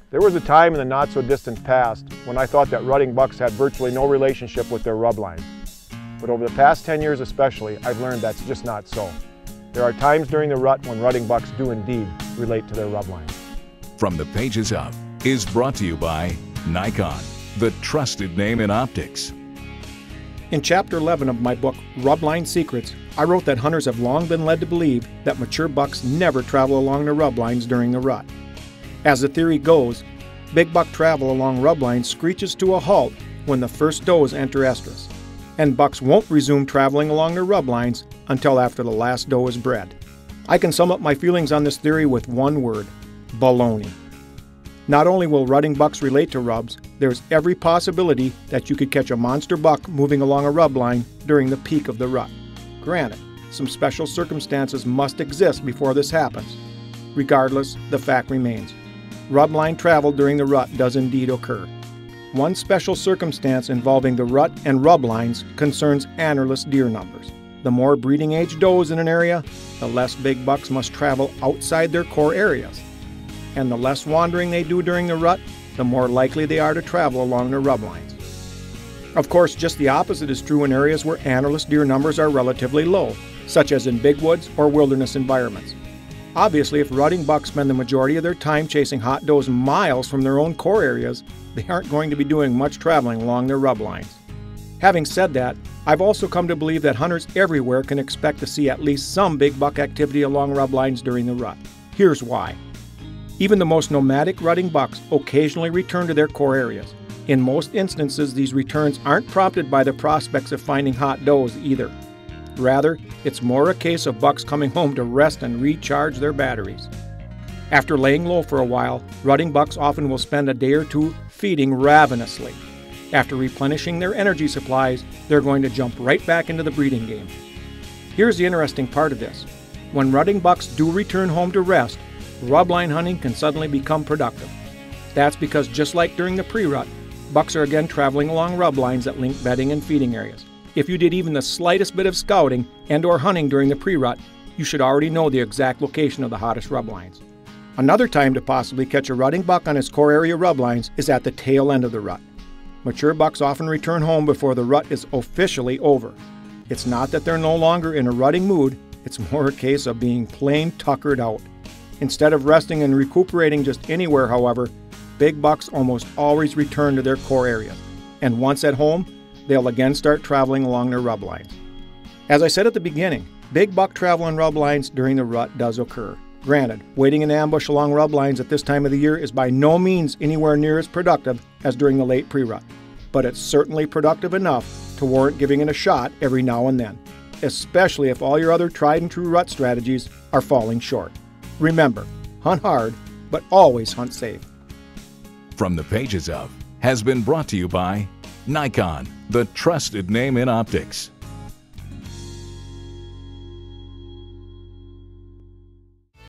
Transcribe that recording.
There was a time in the not-so-distant past when I thought that rutting bucks had virtually no relationship with their rub lines. But over the past 10 years especially, I've learned that's just not so. There are times during the rut when rutting bucks do indeed relate to their rub lines. From the Pages Of is brought to you by Nikon, the trusted name in optics. In Chapter 11 of my book, Rub Line Secrets, I wrote that hunters have long been led to believe that mature bucks never travel along the rub lines during the rut. As the theory goes, big buck travel along rub lines screeches to a halt when the first does enter estrus, and bucks won't resume traveling along the rub lines until after the last doe is bred. I can sum up my feelings on this theory with one word: baloney. Not only will rutting bucks relate to rubs, there's every possibility that you could catch a monster buck moving along a rub line during the peak of the rut. Granted, some special circumstances must exist before this happens. Regardless, the fact remains: rub line travel during the rut does indeed occur. One special circumstance involving the rut and rub lines concerns antlerless deer numbers. The more breeding age does in an area, the less big bucks must travel outside their core areas. And the less wandering they do during the rut, the more likely they are to travel along the rub lines. Of course, just the opposite is true in areas where antlerless deer numbers are relatively low, such as in big woods or wilderness environments. Obviously, if rutting bucks spend the majority of their time chasing hot does miles from their own core areas, they aren't going to be doing much traveling along their rub lines. Having said that, I've also come to believe that hunters everywhere can expect to see at least some big buck activity along rub lines during the rut. Here's why. Even the most nomadic rutting bucks occasionally return to their core areas. In most instances, these returns aren't prompted by the prospects of finding hot does either. Rather, it's more a case of bucks coming home to rest and recharge their batteries. After laying low for a while, rutting bucks often will spend a day or two feeding ravenously. After replenishing their energy supplies, they're going to jump right back into the breeding game. Here's the interesting part of this. When rutting bucks do return home to rest, rub line hunting can suddenly become productive. That's because just like during the pre-rut, bucks are again traveling along rub lines that link bedding and feeding areas. If you did even the slightest bit of scouting and/or hunting during the pre-rut, you should already know the exact location of the hottest rub lines. Another time to possibly catch a rutting buck on his core area rub lines is at the tail end of the rut. Mature bucks often return home before the rut is officially over. It's not that they're no longer in a rutting mood, it's more a case of being plain tuckered out. Instead of resting and recuperating just anywhere, however, big bucks almost always return to their core areas. And once at home, they'll again start traveling along their rub lines. As I said at the beginning, big buck travel on rub lines during the rut does occur. Granted, waiting in ambush along rub lines at this time of the year is by no means anywhere near as productive as during the late pre-rut, but it's certainly productive enough to warrant giving it a shot every now and then, especially if all your other tried and true rut strategies are falling short. Remember, hunt hard, but always hunt safe. From the Pages Of has been brought to you by Nikon, the trusted name in optics.